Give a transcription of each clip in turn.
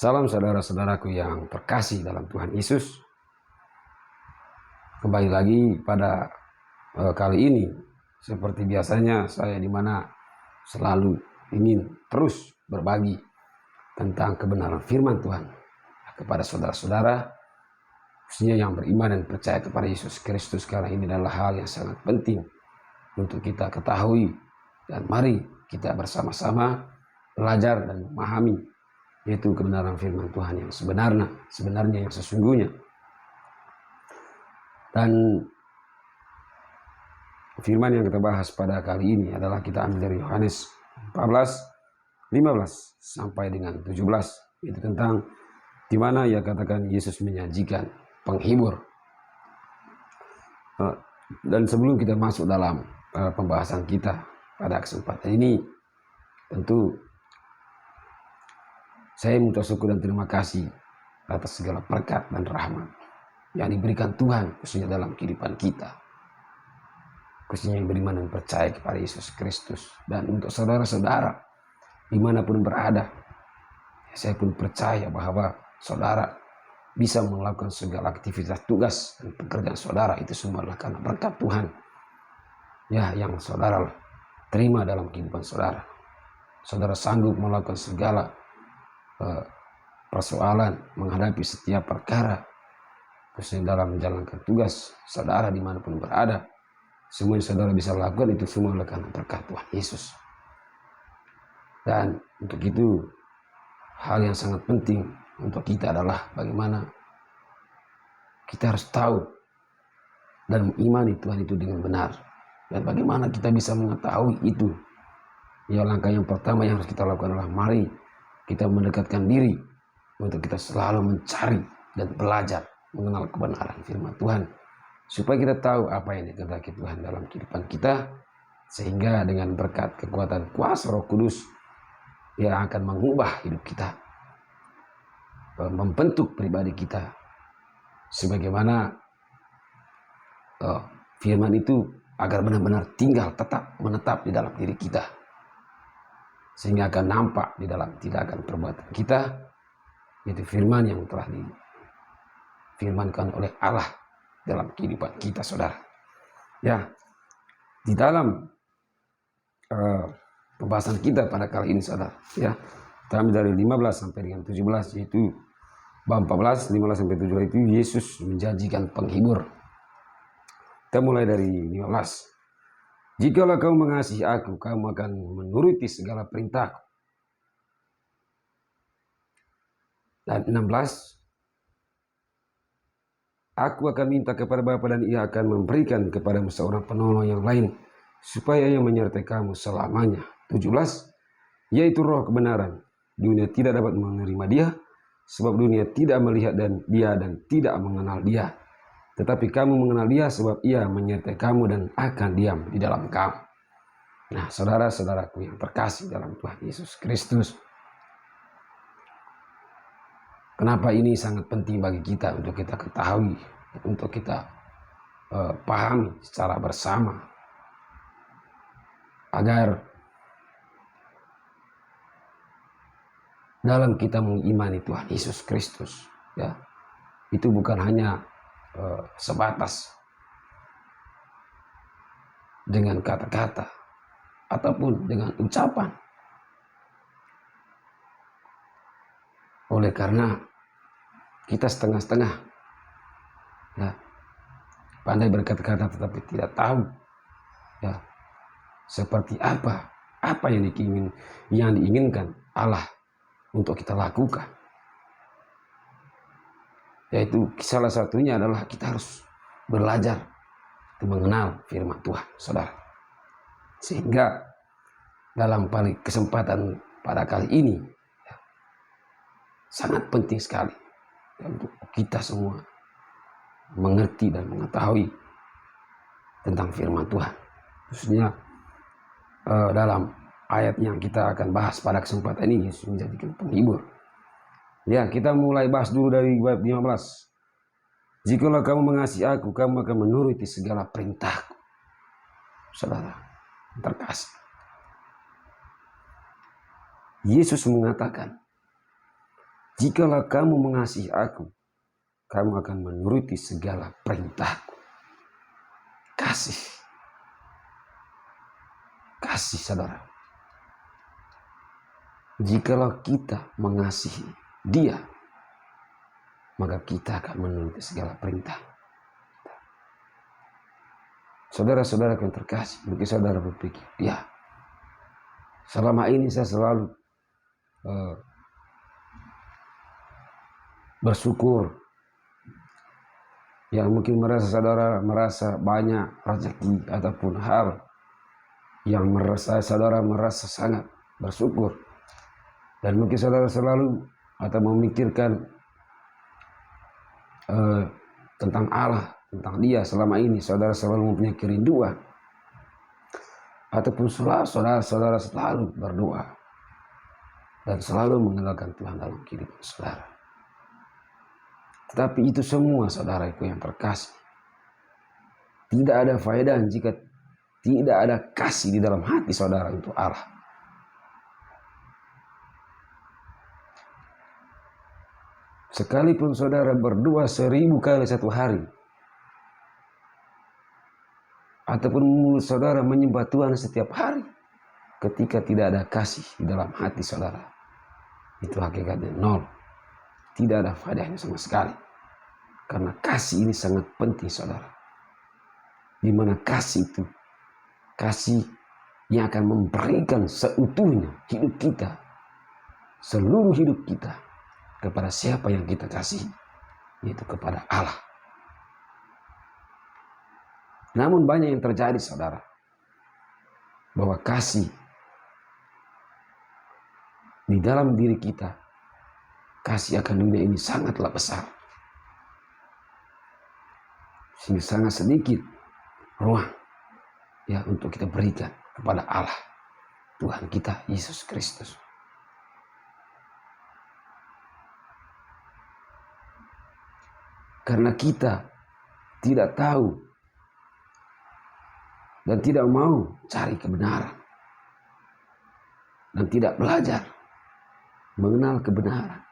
Salam saudara-saudaraku yang terkasih dalam Tuhan Yesus. Kembali lagi pada kali ini, seperti biasanya saya dimana selalu ingin terus berbagi tentang kebenaran firman Tuhan kepada saudara-saudara, khususnya yang beriman dan percaya kepada Yesus Kristus, karena ini adalah hal yang sangat penting untuk kita ketahui, dan mari kita bersama-sama belajar dan memahami, yaitu kebenaran firman Tuhan yang sebenarnya yang sesungguhnya. Dan firman yang kita bahas pada kali ini adalah kita ambil dari Yohanes 14, 15 sampai dengan 17. Itu tentang di mana ia katakan Yesus menyajikan penghibur. Dan sebelum kita masuk dalam pembahasan kita pada kesempatan ini, tentu saya mengucap syukur dan terima kasih atas segala berkat dan rahmat yang diberikan Tuhan, khususnya dalam kehidupan kita, khususnya yang beriman dan percaya kepada Yesus Kristus. Dan untuk saudara-saudara dimanapun berada, saya pun percaya bahwa saudara bisa melakukan segala aktivitas tugas dan pekerjaan saudara itu semua adalah karena berkat Tuhan, ya, yang saudara terima dalam kehidupan saudara. Saudara sanggup melakukan segala persoalan, menghadapi setiap perkara, khususnya dalam menjalankan tugas saudara dimanapun berada. Semua yang saudara bisa lakukan itu semua adalah karena berkat Tuhan Yesus. Dan untuk itu, hal yang sangat penting untuk kita adalah bagaimana kita harus tahu dan mengimani Tuhan itu dengan benar. Dan bagaimana kita bisa mengetahui itu? Ya, langkah yang pertama yang harus kita lakukan adalah mari kita mendekatkan diri untuk kita selalu mencari dan belajar mengenal kebenaran firman Tuhan, supaya kita tahu apa yang dikehendaki Tuhan dalam kehidupan kita, sehingga dengan berkat kekuatan kuasa Roh Kudus yang akan mengubah hidup kita, membentuk pribadi kita sebagaimana firman itu, agar benar-benar tetap menetap di dalam diri kita, sehingga akan nampak di dalam tindakan perbuatan kita, yaitu firman yang telah difirmankan oleh Allah dalam kehidupan kita, saudara. Ya, di dalam pembahasan kita pada kali ini, saudara, ya, kita ambil dari 15 sampai dengan 17, yaitu bab 14, 15 sampai 17 itu Yesus menjanjikan penghibur. Kita mulai dari 15. Jikalau kamu mengasihi aku, kamu akan menuruti segala perintahku. Dan 16, aku akan minta kepada Bapa dan ia akan memberikan kepadamu seorang penolong yang lain, supaya ia menyertai kamu selamanya. 17, yaitu Roh kebenaran. Dunia tidak dapat menerima dia, sebab dunia tidak melihat dia dan tidak mengenal dia. Tetapi kamu mengenal dia, sebab ia menyertai kamu dan akan diam di dalam kamu. Nah, saudara-saudaraku yang terkasih dalam Tuhan Yesus Kristus, kenapa ini sangat penting bagi kita untuk kita ketahui, untuk kita pahami secara bersama, agar dalam kita mengimani Tuhan Yesus Kristus, ya, itu bukan hanya sebatas dengan kata-kata ataupun dengan ucapan. Oleh karena kita setengah-setengah, ya, pandai berkata-kata tetapi tidak tahu, ya, seperti apa yang diinginkan Allah untuk kita lakukan. Yaitu salah satunya adalah kita harus belajar mengenal firman Tuhan, saudara. Sehingga dalam kesempatan pada kali ini, ya, sangat penting sekali, ya, untuk kita semua mengerti dan mengetahui tentang firman Tuhan, khususnya dalam ayat yang kita akan bahas pada kesempatan ini, Yesus menjadikan penghibur. Ya, kita mulai bahas dulu dari bab 15. Jikalau kamu mengasihi aku, kamu akan menuruti segala perintahku. Saudara terkasih, Yesus mengatakan, jikalau kamu mengasihi aku, kamu akan menuruti segala perintahku. Kasih. Kasih, saudara. Jikalau kita mengasihi Dia, maka kita akan menuruti segala perintah. Saudara-saudara yang terkasih, mungkin saudara berpikir, ya, selama ini saya selalu bersyukur. Yang mungkin saudara merasa banyak rezeki ataupun hal yang saudara merasa sangat bersyukur. Dan mungkin saudara selalu atau memikirkan tentang Allah, tentang Dia selama ini. Saudara selalu mempunyai kerinduan. Ataupun saudara selalu berdoa. Dan selalu mengenalkan Tuhan dalam kehidupan saudara. Tetapi itu semua, saudaraku yang terkasih, tidak ada faedah jika tidak ada kasih di dalam hati saudara untuk Allah. Sekalipun saudara berdoa 1000 kali satu hari, ataupun mulut saudara menyembah Tuhan setiap hari, ketika tidak ada kasih di dalam hati saudara, itu hakikatnya nol. Tidak ada faedahnya sama sekali. Karena kasih ini sangat penting, saudara. Di mana kasih itu, kasih yang akan memberikan seutuhnya hidup kita, seluruh hidup kita, kepada siapa yang kita kasih, yaitu kepada Allah. Namun banyak yang terjadi, saudara, bahwa kasih di dalam diri kita, kasih akan dunia ini sangatlah besar. Sehingga sangat sedikit ruang ya untuk kita berikan kepada Allah, Tuhan kita Yesus Kristus. Karena kita tidak tahu dan tidak mau cari kebenaran dan tidak belajar mengenal kebenaran,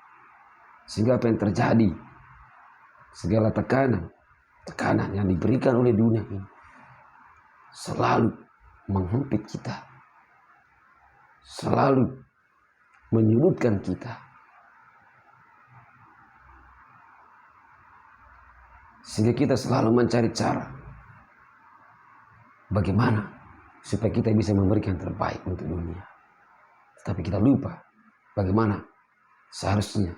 sehingga apa yang terjadi, segala tekanan yang diberikan oleh dunia ini selalu menghempit kita, selalu menyudutkan kita, sehingga kita selalu mencari cara bagaimana supaya kita bisa memberikan yang terbaik untuk dunia. Tetapi kita lupa bagaimana seharusnya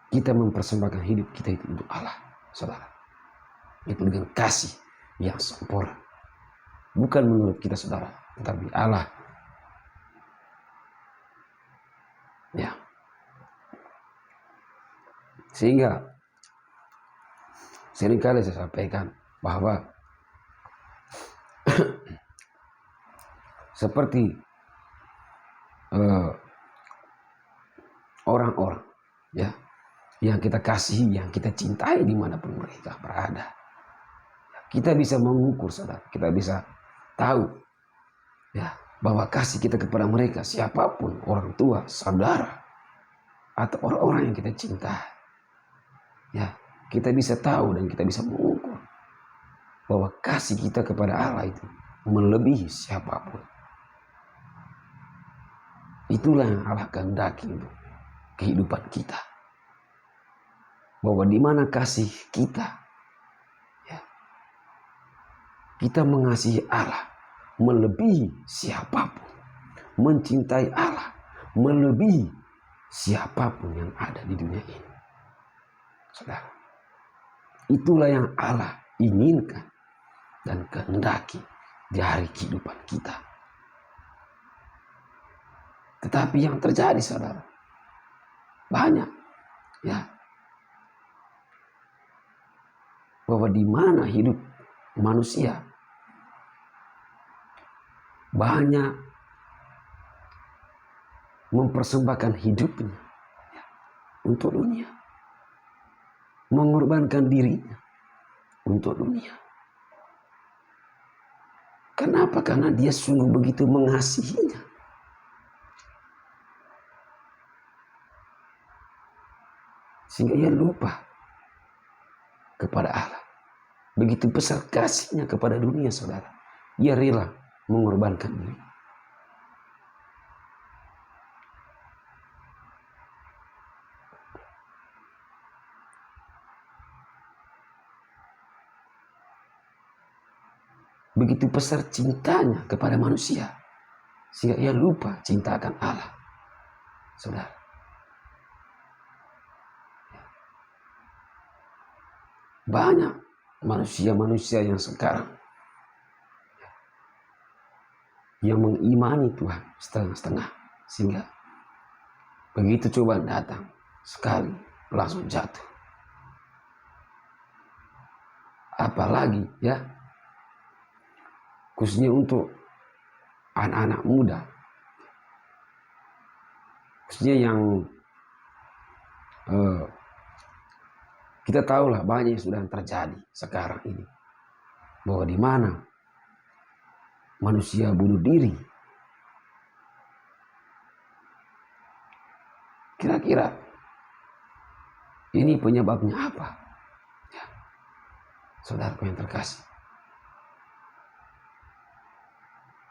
kita mempersembahkan hidup kita itu untuk Allah, saudara. Itu dengan kasih yang sempurna. Bukan menurut kita, saudara, tetapi Allah. Ya. Sehingga seringkali saya sampaikan bahwa seperti orang-orang ya yang kita kasihi, yang kita cintai dimanapun mereka berada. Kita bisa mengukur, saudara. Kita bisa tahu ya bahwa kasih kita kepada mereka, siapapun, orang tua, saudara, atau orang-orang yang kita cintai, ya kita bisa tahu dan kita bisa mengukur bahwa kasih kita kepada Allah itu melebihi siapapun. Itulah yang Allah kehendaki untuk kehidupan kita. Bahwa di mana kasih kita, kita mengasihi Allah melebihi siapapun, mencintai Allah melebihi siapapun yang ada di dunia ini. Saudara, itulah yang Allah inginkan dan kehendaki di hari kehidupan kita. Tetapi yang terjadi, saudara, banyak ya, bahwa di mana hidup manusia banyak mempersembahkan hidupnya untuk dunia, mengorbankan dirinya untuk dunia. Kenapa? Karena dia sungguh begitu mengasihinya. Sehingga ia lupa kepada Allah. Begitu besar kasihnya kepada dunia, saudara. Ia rela mengorbankan diri. Begitu besar cintanya kepada manusia, sehingga ia lupa cinta akan Allah, saudara. Banyak manusia-manusia yang sekarang yang mengimani Tuhan setengah-setengah, sehingga begitu cobaan datang sekali langsung jatuh. Apalagi ya, khususnya untuk anak-anak muda, khususnya yang kita tahulah banyak yang sudah terjadi sekarang ini, bahwa di mana manusia bunuh diri. Kira-kira ini penyebabnya apa? Ya, saudaraku yang terkasih,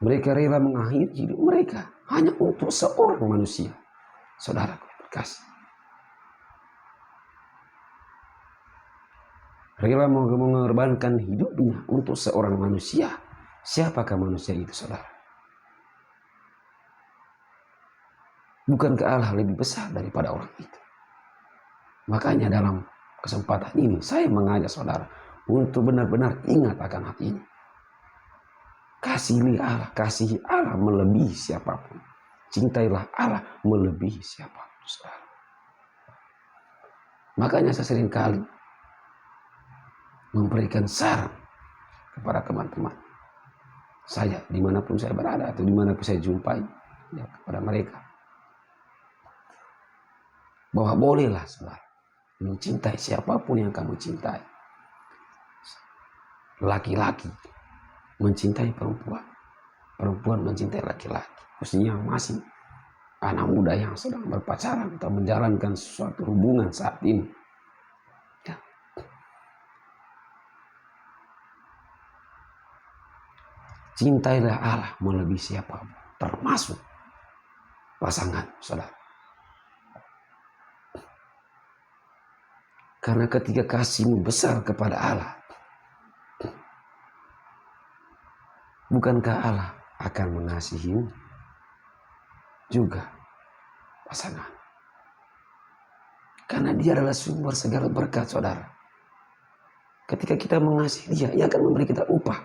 mereka rela mengakhiri hidup mereka hanya untuk seorang manusia. Saudaraku yang terkasih, rela mengorbankan hidupnya untuk seorang manusia. Siapakah manusia itu, saudara? Bukankah Allah lebih besar daripada orang itu? Makanya dalam kesempatan ini saya mengajak saudara untuk benar-benar ingat akan hal ini. Kasihi Allah melebihi siapapun. Cintailah Allah melebihi siapapun, saudara. Makanya saya sering kali memberikan saran kepada teman-teman saya dimanapun saya berada atau dimanapun saya jumpai, ya, kepada mereka, bahwa bolehlah saudara mencintai siapapun yang kamu cintai. Laki-laki mencintai perempuan, perempuan mencintai laki-laki, khususnya yang masih anak muda yang sedang berpacaran atau menjalankan suatu hubungan saat ini. Ya. Cintailah Allah melebihi siapapun, termasuk pasangan, saudara. Karena ketika kasihmu besar kepada Allah, bukankah Allah akan mengasihimu juga pasangan? Karena dia adalah sumber segala berkat, saudara. Ketika kita mengasihi dia, ia akan memberi kita upah.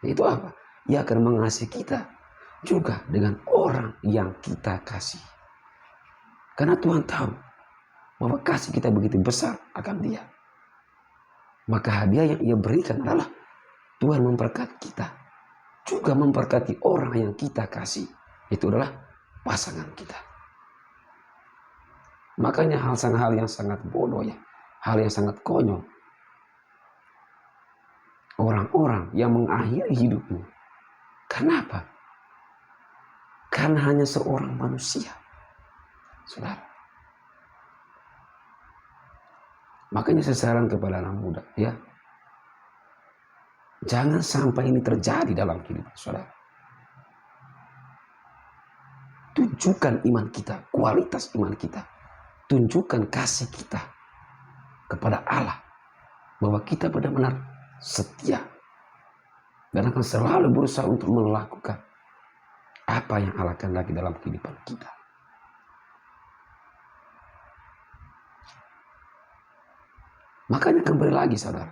Yaitu apa? Ia akan mengasihi kita juga dengan orang yang kita kasih. Karena Tuhan tahu bahwa kasih kita begitu besar akan dia. Maka hadiah yang ia berikan adalah Tuhan memberkati kita, juga memberkati orang yang kita kasih. Itu adalah pasangan kita. Makanya hal yang sangat bodoh ya, hal yang sangat konyol, orang-orang yang mengakhiri hidupnya. Kenapa? Karena hanya seorang manusia, saudara. Makanya saya saran kepada anak muda, ya, jangan sampai ini terjadi dalam kehidupan saudara. Tunjukkan iman kita, kualitas iman kita. Tunjukkan kasih kita kepada Allah, bahwa kita benar-benar setia dan akan selalu berusaha untuk melakukan apa yang Allah kehendaki dalam kehidupan kita. Makanya kembali lagi saudara,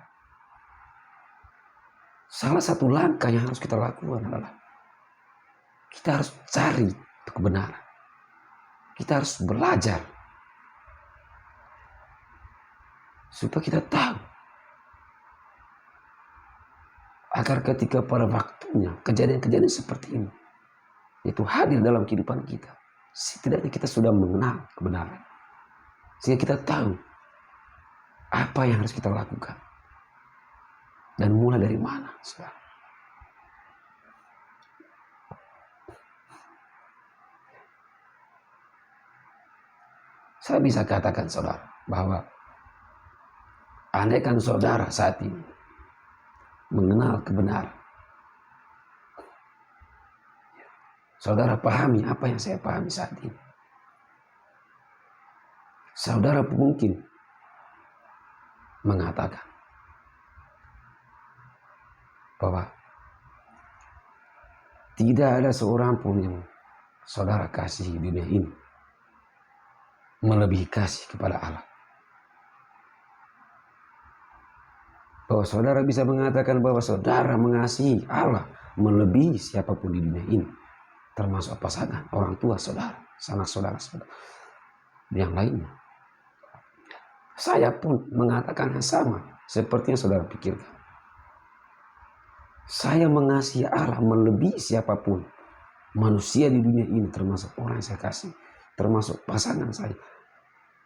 salah satu langkah yang harus kita lakukan adalah kita harus cari kebenaran. Kita harus belajar supaya kita tahu, agar ketika pada waktunya kejadian-kejadian seperti ini itu hadir dalam kehidupan kita, setidaknya kita sudah mengenal kebenaran, sehingga kita tahu apa yang harus kita lakukan dan mulai dari mana, saudara. Saya bisa katakan saudara bahwa andaikan saudara saat ini mengenal kebenaran, saudara pahami apa yang saya pahami saat ini, saudara mungkin mengatakan bahwa tidak ada seorang pun yang saudara kasih di dunia ini melebihi kasih kepada Allah. Bahwa saudara bisa mengatakan bahwa saudara mengasihi Allah melebihi siapapun di dunia ini, termasuk pasangan, orang tua saudara, sanak saudara, yang lainnya. Saya pun mengatakan yang sama seperti yang saudara pikirkan. Saya mengasihi Allah melebihi siapapun manusia di dunia ini, termasuk orang yang saya kasih, termasuk pasangan saya,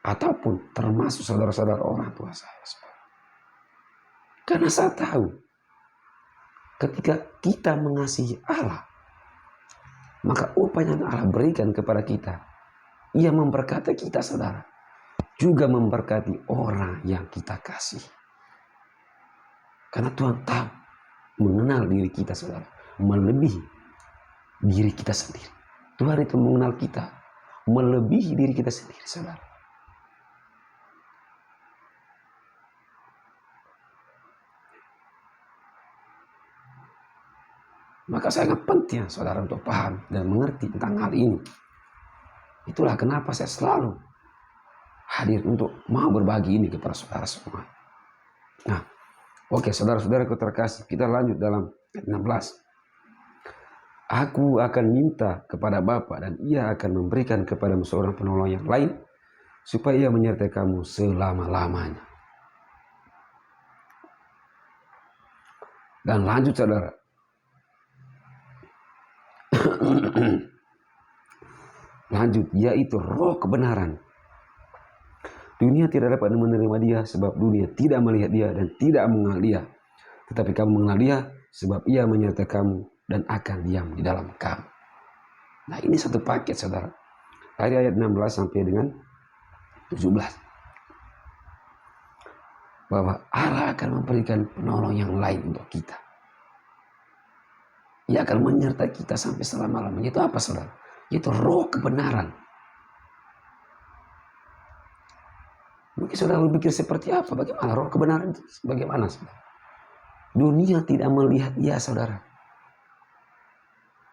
ataupun termasuk saudara-saudara orang tua saya. Karena saya tahu ketika kita mengasihi Allah, maka upah yang Allah berikan kepada kita, Ia memberkati kita, saudara, juga memberkati orang yang kita kasih. Karena Tuhan tahu mengenal diri kita, saudara, melebihi diri kita sendiri. Tuhan itu mengenal kita melebihi diri kita sendiri, saudara. Maka sangat penting, saudara, untuk paham dan mengerti tentang hal ini. Itulah kenapa saya selalu hadir untuk mau berbagi ini kepada saudara semua. Nah, oke, saudara-saudaraku terkasih, kita lanjut dalam ayat 16. Aku akan minta kepada Bapa dan Ia akan memberikan kepadamu seorang penolong yang lain, supaya Ia menyertai kamu selama-lamanya. Dan lanjut, saudara. Lanjut, yaitu Roh kebenaran. Dunia tidak dapat menerima Dia sebab dunia tidak melihat Dia dan tidak mengenal Dia. Tetapi kamu mengenal Dia sebab Ia menyertai kamu dan akan diam di dalam kamu. Nah, ini satu paket, saudara. Dari ayat 16 sampai dengan 17. Bahwa Allah akan memberikan penolong yang lain untuk kita. Ia akan menyertai kita sampai selama-lamanya. Itu apa, saudara? Itu Roh kebenaran. Mungkin saudara berpikir seperti apa? Bagaimana Roh kebenaran itu? Bagaimana, saudara? Dunia tidak melihat Dia, saudara.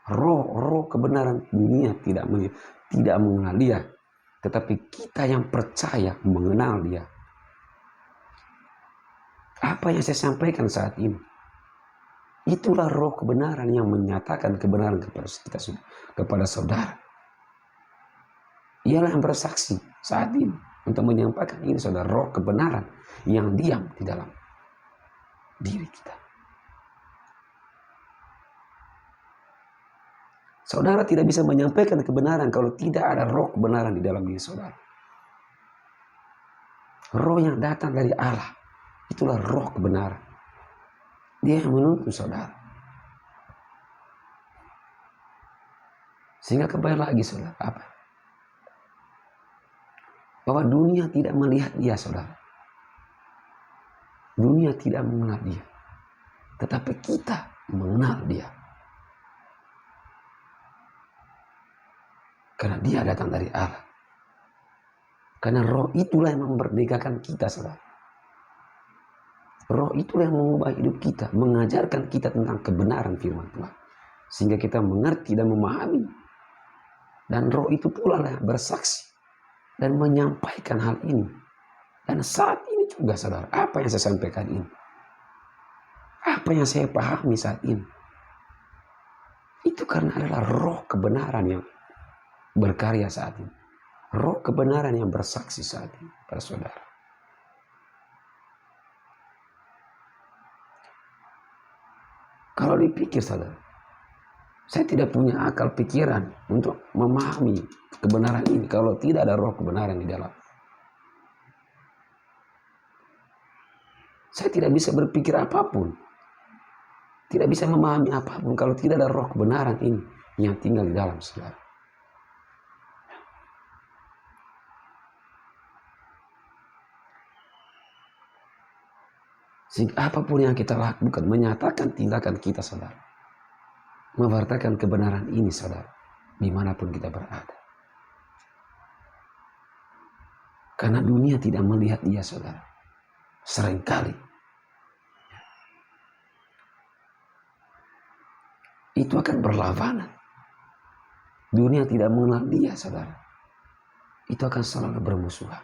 Roh kebenaran, dunia tidak mengenal Dia. Tetapi kita yang percaya mengenal Dia. Apa yang saya sampaikan saat ini, itulah Roh kebenaran yang menyatakan kebenaran kepada saudara. Ialah yang bersaksi saat ini untuk menyampaikan ini, saudara, Roh kebenaran yang diam di dalam diri kita. Saudara tidak bisa menyampaikan kebenaran kalau tidak ada Roh kebenaran di dalam diri saudara. Roh yang datang dari Allah, itulah Roh kebenaran. Dia yang menuntun saudara. Sehingga kembali lagi, saudara, apa? Bahwa dunia tidak melihat Dia, saudara. Dunia tidak mengenal Dia. Tetapi kita mengenal Dia. Karena Dia datang dari Allah. Karena Roh itulah yang memerdekakan kita, saudara. Roh itulah yang mengubah hidup kita, mengajarkan kita tentang kebenaran firman Tuhan. Sehingga kita mengerti dan memahami. Dan Roh itu pula yang bersaksi dan menyampaikan hal ini. Dan saat ini juga, saudara, apa yang saya sampaikan ini, apa yang saya pahami saat ini, itu karena adalah Roh kebenaran yang berkarya saat ini. Roh kebenaran yang bersaksi saat ini pada saudara. Kalau dipikir, saudara, saya tidak punya akal pikiran untuk memahami kebenaran ini kalau tidak ada Roh kebenaran di dalam. Saya tidak bisa berpikir apapun, tidak bisa memahami apapun kalau tidak ada Roh kebenaran ini yang tinggal di dalam, saudara. Sehingga apapun yang kita lakukan, menyatakan tindakan kita, saudara, mewartakan kebenaran ini, saudara, dimanapun kita berada. Karena dunia tidak melihat dia, saudara. Seringkali itu akan berlawanan. Dunia tidak mengenal dia, saudara. Itu akan selalu bermusuhan.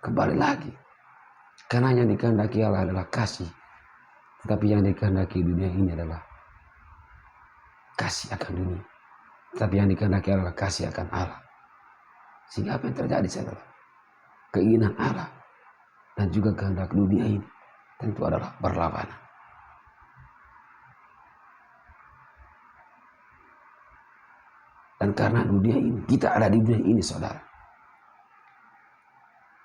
Kembali lagi, karena yang dikehendaki Allah adalah kasih, tetapi yang dikehendaki dunia ini adalah kasih akan dunia. Tapi yang dikehendaki adalah kasih akan Allah. Sehingga apa yang terjadi, saudara? Keinginan Allah dan juga kehendak dunia ini tentu adalah berlawanan. Dan karena dunia ini, kita ada di dunia ini, saudara.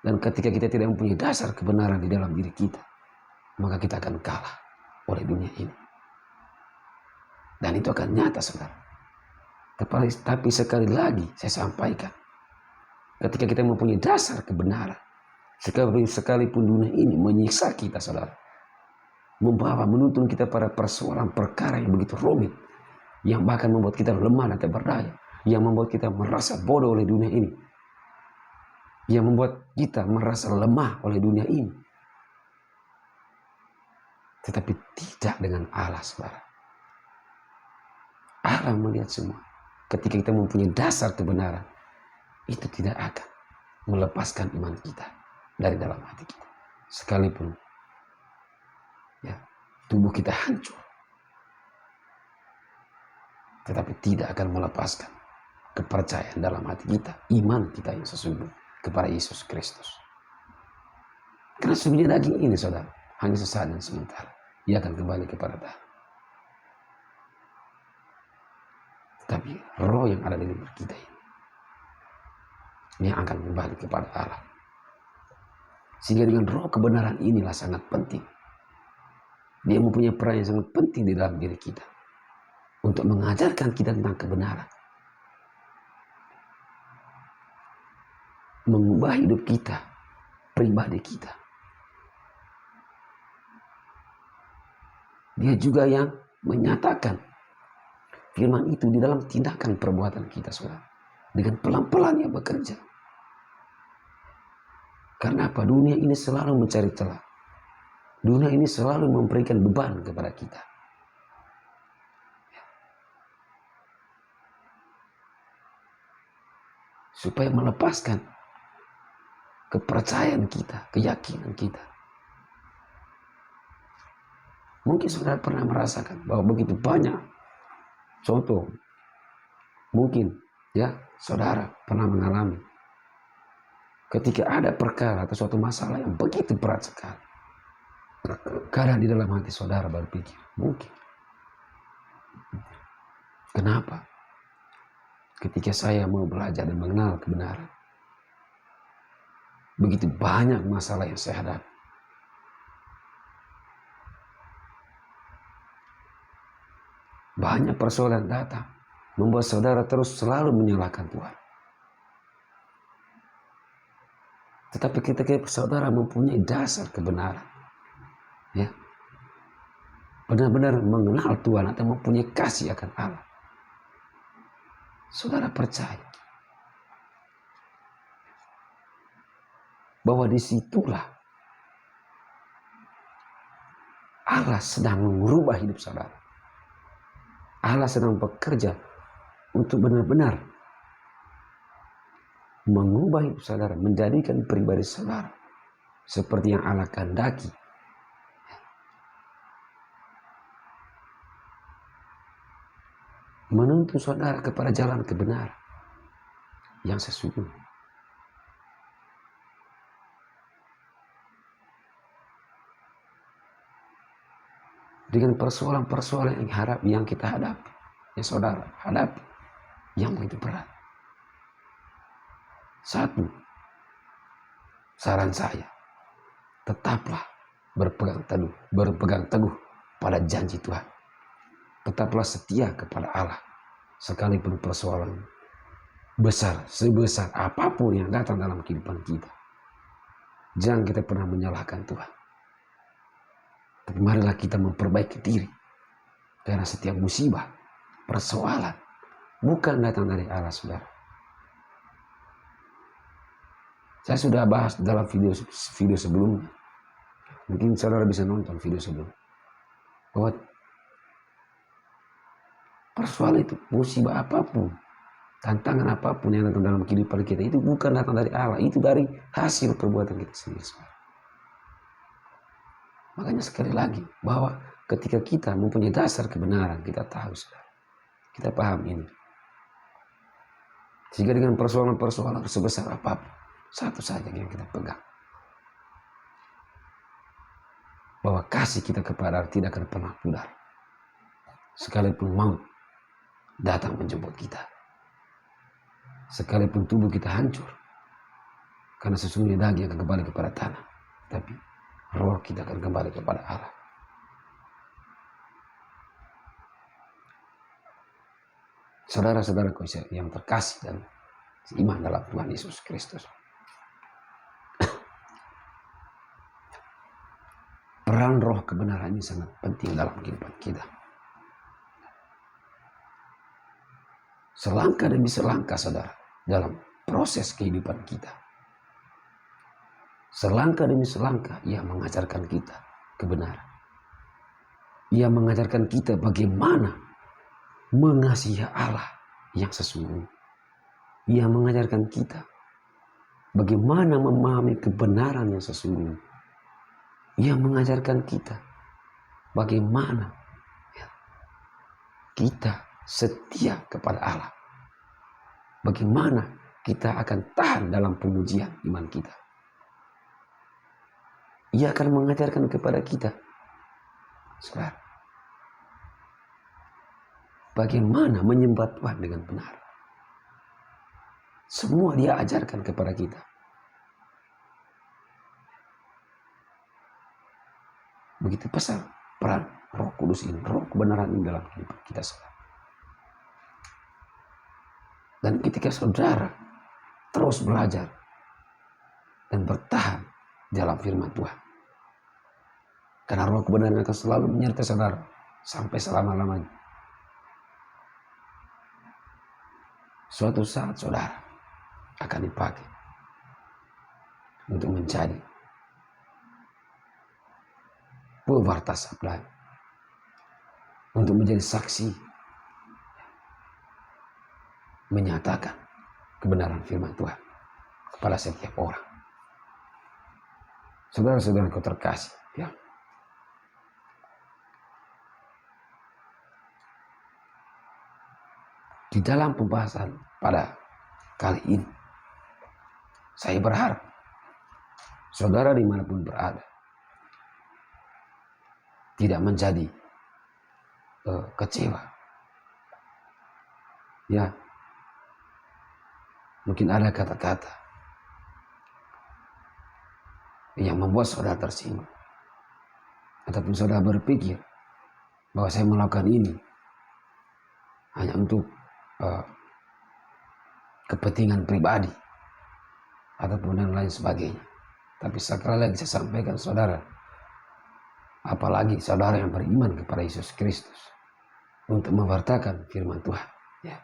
Dan ketika kita tidak mempunyai dasar kebenaran di dalam diri kita, maka kita akan kalah oleh dunia ini. Dan itu akan nyata, saudara. Tapi sekali lagi saya sampaikan, ketika kita mempunyai dasar kebenaran, sekalipun dunia ini menyiksa kita, saudara, menuntun kita pada persoalan perkara yang begitu rumit, yang bahkan membuat kita lemah dan tak berdaya, yang membuat kita merasa bodoh oleh dunia ini, yang membuat kita merasa lemah oleh dunia ini. Tetapi tidak dengan Allah, saudara. Allah melihat semua. Ketika kita mempunyai dasar kebenaran, itu tidak akan melepaskan iman kita dari dalam hati kita. Sekalipun ya, tubuh kita hancur, tetapi tidak akan melepaskan kepercayaan dalam hati kita, iman kita yang sesungguhnya kepada Yesus Kristus. Karena sebenarnya daging ini, saudara, hanya sesaat dan sementara. Ia akan kembali kepada Tuhan. Tetapi roh yang ada di dalam kita ini akan kembali kepada Allah. Sehingga dengan roh kebenaran inilah sangat penting. Dia mempunyai peran yang sangat penting di dalam diri kita, untuk mengajarkan kita tentang kebenaran, mengubah hidup kita, pribadi kita. Dia juga yang menyatakan firman itu di dalam tindakan perbuatan kita, saudara, dengan pelan-pelan yang bekerja. Karena apa? Dunia ini selalu mencari celah. Dunia ini selalu memberikan beban kepada kita. Supaya melepaskan kepercayaan kita, keyakinan kita. Mungkin saudara pernah merasakan bahwa begitu banyak contoh. Mungkin ya saudara pernah mengalami ketika ada perkara atau suatu masalah yang begitu berat sekali. Kadang di dalam hati saudara berpikir, mungkin kenapa ketika saya mau belajar dan mengenal kebenaran, begitu banyak masalah yang saya hadapi. Banyak persoalan datang, membuat saudara terus selalu menyalahkan Tuhan. Tetapi ketika saudara mempunyai dasar kebenaran, ya, benar-benar mengenal Tuhan atau mempunyai kasih akan Allah, saudara percaya bahwa disitulah Allah sedang mengubah hidup saudara. Allah sedang bekerja untuk benar-benar mengubah hidup saudara, menjadikan pribadi saudara seperti yang Allah kehendaki. Menuntun saudara kepada jalan kebenaran yang sesungguhnya. Dengan persoalan-persoalan yang kita hadapi, yang saudara hadapi, yang begitu berat. Satu, saran saya, tetaplah berpegang teguh pada janji Tuhan. Tetaplah setia kepada Allah, sekalipun persoalan besar, sebesar apapun yang datang dalam kehidupan kita, jangan kita pernah menyalahkan Tuhan. Tapi marilah kita memperbaiki diri. Karena setiap musibah, persoalan, bukan datang dari Allah, saudara. Saya sudah bahas dalam video sebelumnya. Mungkin saudara bisa nonton video sebelumnya. Bahwa persoalan itu, musibah apapun, tantangan apapun yang datang dalam kehidupan kita, itu bukan datang dari Allah. Itu dari hasil perbuatan kita sendiri, saudara. Makanya sekali lagi, bahwa ketika kita mempunyai dasar kebenaran, kita tahu, saudara. Kita paham ini. Sehingga dengan persoalan-persoalan sebesar apapun, satu saja yang kita pegang. Bahwa kasih kita kepada Allah tidak akan pernah pudar. Sekalipun maut datang menjemput kita. Sekalipun tubuh kita hancur. Karena sesungguhnya daging akan kembali kepada tanah. Tapi roh kita akan kembali kepada Allah. Saudara-saudaraku yang terkasih dan iman dalam Tuhan Yesus Kristus. Peran roh kebenaran ini sangat penting dalam kehidupan kita. Selangkah demi selangkah, saudara, dalam proses kehidupan kita. Selangkah demi selangkah ia mengajarkan kita kebenaran. Ia mengajarkan kita bagaimana mengasihi Allah yang sesungguhnya. Ia mengajarkan kita bagaimana memahami kebenaran yang sesungguhnya. Ia mengajarkan kita bagaimana kita setia kepada Allah. Bagaimana kita akan tahan dalam pengujian iman kita. Ia akan mengajarkan kepada kita, saudara, bagaimana menyembah Tuhan dengan benar. Semua dia ajarkan kepada kita. Begitu besar peran Roh Kudus ini, roh kebenaran ini dalam kehidupan kita, saudara. Dan ketika saudara terus belajar dan bertahan dalam firman Tuhan, karena roh kebenaran akan selalu menyertai saudara sampai selama-lamanya. Suatu saat saudara akan dipakai untuk menjadi pewarta sabda, untuk menjadi saksi, menyatakan kebenaran firman Tuhan kepada setiap orang. Saudara-saudaraku terkasih, ya. Di dalam pembahasan pada kali ini, saya berharap saudara dimanapun berada tidak menjadi kecewa. Ya, mungkin ada kata-kata yang membuat saudara tersinggung, ataupun saudara berpikir bahwa saya melakukan ini hanya untuk kepentingan pribadi ataupun yang lain sebagainya. Tapi sekali lagi saya sampaikan saudara, apalagi saudara yang beriman kepada Yesus Kristus, untuk mewartakan firman Tuhan, ya,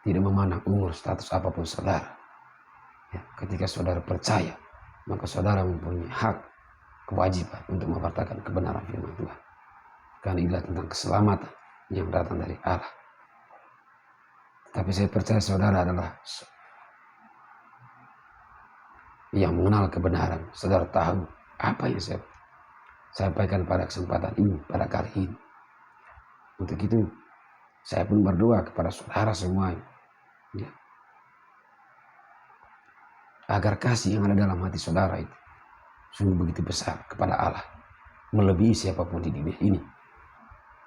tidak memandang umur, status apapun saudara, ya, ketika saudara percaya, maka saudara mempunyai hak, kewajiban untuk mewartakan kebenaran firman Tuhan, karena inilah tentang keselamatan yang datang dari Allah. Tapi saya percaya saudara adalah yang mengenal kebenaran. Saudara tahu apa yang saya sampaikan pada kesempatan ini, pada kali ini. Untuk itu, saya pun berdoa kepada saudara semuanya, ya, agar kasih yang ada dalam hati saudara itu sungguh begitu besar kepada Allah, melebihi siapapun di dunia ini.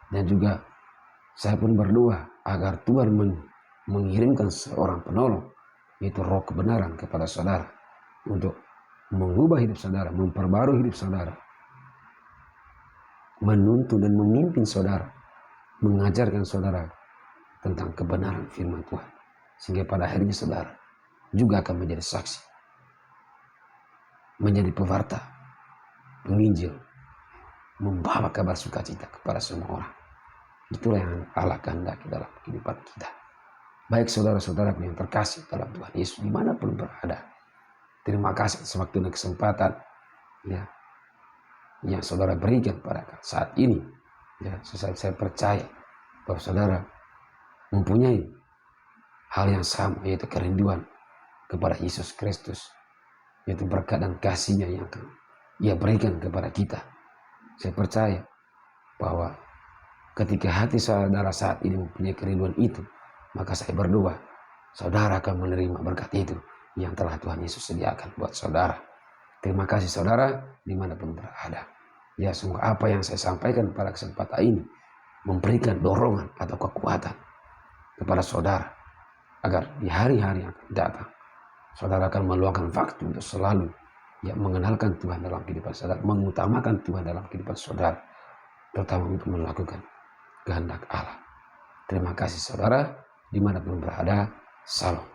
Dan juga saya pun berdoa agar Tuhan mengirimkan seorang penolong, yaitu roh kebenaran, kepada saudara untuk mengubah hidup saudara, memperbarui hidup saudara, menuntun dan memimpin saudara, mengajarkan saudara tentang kebenaran firman Tuhan. Sehingga pada akhirnya saudara juga akan menjadi saksi, menjadi pewarta, penginjil, membawa kabar sukacita kepada semua orang. Itulah yang Allah kehendaki dalam kehidupan kita. Baik saudara-saudara yang terkasih dalam Tuhan Yesus dimanapun berada, terima kasih atas waktu dan kesempatan ya, yang saudara berikan pada saat ini. Ya, saya percaya bahwa saudara mempunyai hal yang sama, yaitu kerinduan kepada Yesus Kristus, yaitu berkat dan kasih-Nya yang akan Ia berikan kepada kita. Saya percaya bahwa ketika hati saudara saat ini mempunyai kerinduan itu, maka saya berdoa, saudara akan menerima berkat itu yang telah Tuhan Yesus sediakan buat saudara. Terima kasih saudara, dimanapun berada. Ya, semoga apa yang saya sampaikan pada kesempatan ini memberikan dorongan atau kekuatan kepada saudara, agar di hari-hari yang akan datang, saudara akan meluangkan waktu untuk selalu mengenalkan Tuhan dalam kehidupan saudara, mengutamakan Tuhan dalam kehidupan saudara, terutama untuk melakukan kehendak Allah. Terima kasih saudara, dimanapun berada. Salam.